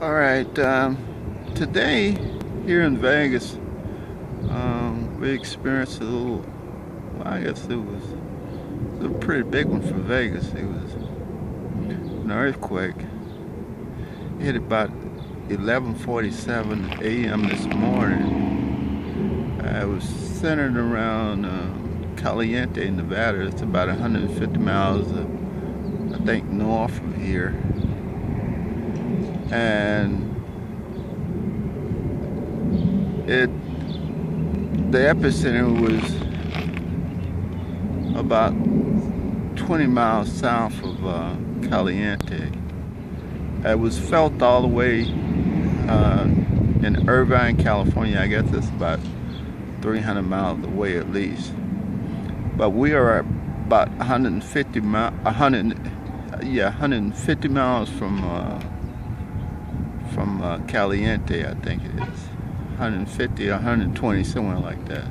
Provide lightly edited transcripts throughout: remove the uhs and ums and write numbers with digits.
All right, today here in Vegas, we experienced a little, well, I guess it was a pretty big one for Vegas. It was an earthquake. It hit about 11:47 a.m. this morning. It was centered around Caliente, Nevada. It's about 150 miles, I think, north of here. And it the epicenter was about 20 miles south of Caliente. It was felt all the way in Irvine, California. I guess it's about 300 miles away at least. But we are about 150 miles from Caliente, I think it is. 150 or 120, somewhere like that.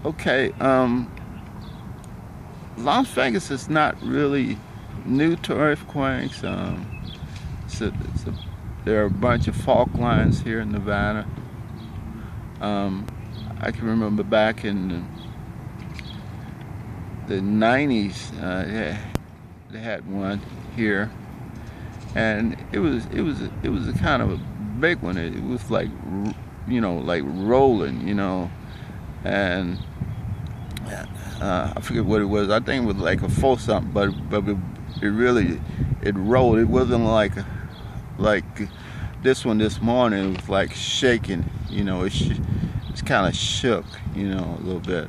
Okay, Las Vegas is not really new to earthquakes. There are a bunch of fault lines here in Nevada. I can remember back in the 90s, they had one here, and it was a kind of a big one. It was like, like rolling, and I forget what it was. I think it was like a 4 something, but it rolled. It wasn't like this one this morning. It was like shaking, it's kind of shook, a little bit.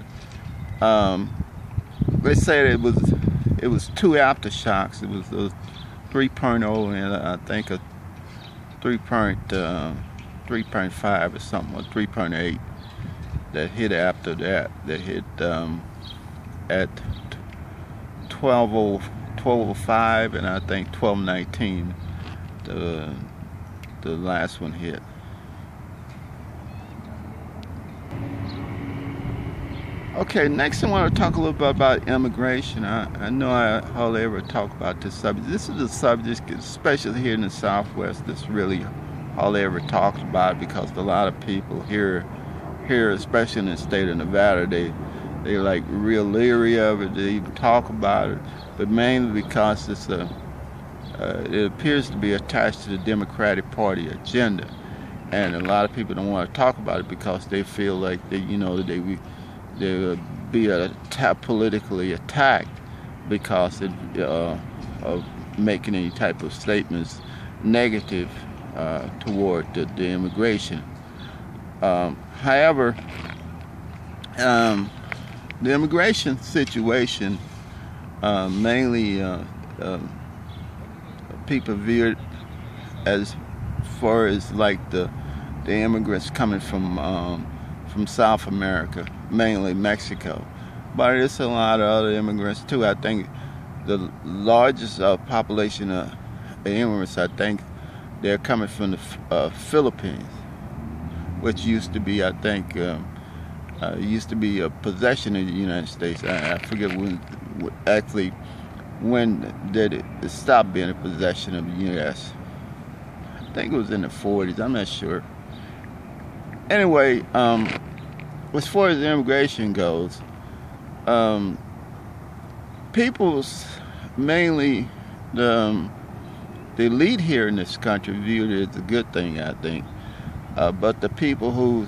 They said it was 2 aftershocks. It was a 3.0 and I think a 3.5 or something, or 3.8 that hit after that. That hit at 12:05 and I think 12:19. The last one hit. Okay, next I want to talk a little bit about immigration. I know I hardly ever talk about this subject. This is a subject, especially here in the Southwest, that's really hardly ever talked about because a lot of people here, especially in the state of Nevada, they like real leery of it. They even talk about it, but mainly because it appears to be attached to the Democratic Party agenda, and a lot of people don't want to talk about it because they feel like they will be politically attacked because of making any type of statements negative toward the immigration. However, the immigration situation mainly people view it as far as like the immigrants coming from South America, mainly Mexico, but there's a lot of other immigrants too. I think the largest population of immigrants, I think, they're coming from the Philippines, which used to be, I think, used to be a possession of the United States. I forget when did it stop being a possession of the U.S. I think it was in the 40s. I'm not sure. Anyway, as far as immigration goes, people's mainly the elite here in this country viewed it as a good thing, I think. But the people who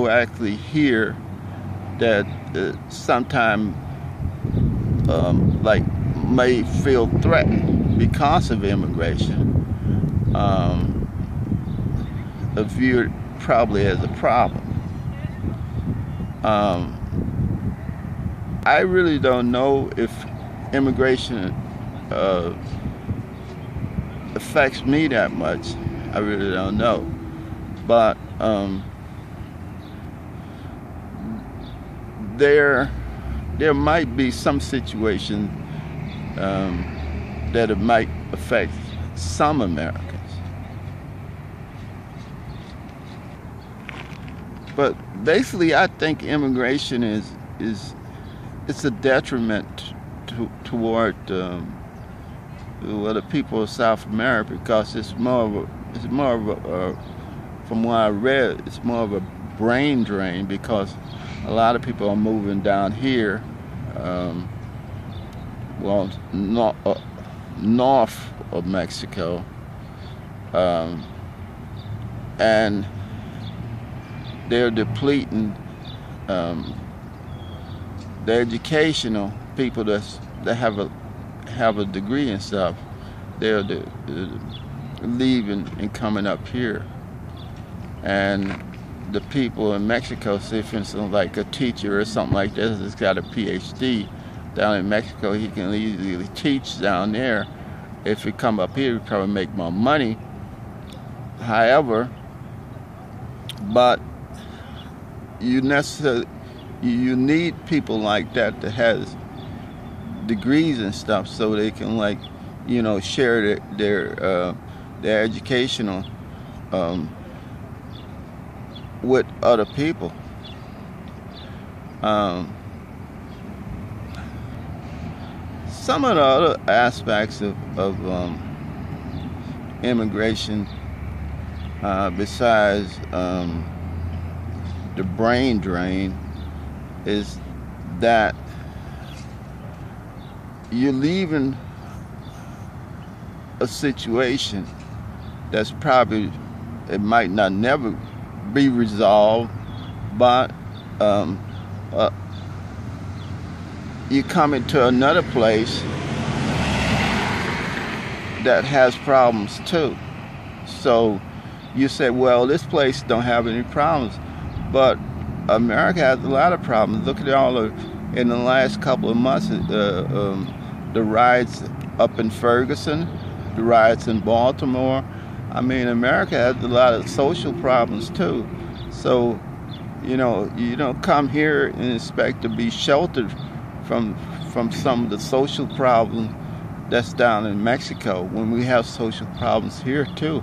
actually here that sometimes like may feel threatened because of immigration, are viewed probably as a problem. I really don't know if immigration affects me that much. I really don't know, but there might be some situation that it might affect some Americans. But basically, I think immigration is it's a detriment toward well, the people of South America, because it's more of a from what I read, it's more of a brain drain, because a lot of people are moving down here, well, north of Mexico, and they're depleting the educational people that have a degree and stuff. They're leaving and coming up here, and the people in Mexico, say for instance like a teacher or something like this that's got a PhD down in Mexico, he can easily teach down there. If he come up here, he probably make more money. However, but you need people like that has degrees and stuff, so they can, like, you know, share their educational with other people. Some of the other aspects of immigration, besides the brain drain, is that you're leaving a situation that's probably, it might not never be resolved, but you come into another place that has problems too. So you say, well, this place don't have any problems, but America has a lot of problems. Look at all of, in the last couple of months, the riots up in Ferguson, the riots in Baltimore. I mean, America has a lot of social problems too. So, you know, you don't come here and expect to be sheltered from some of the social problems that's down in Mexico, when we have social problems here too.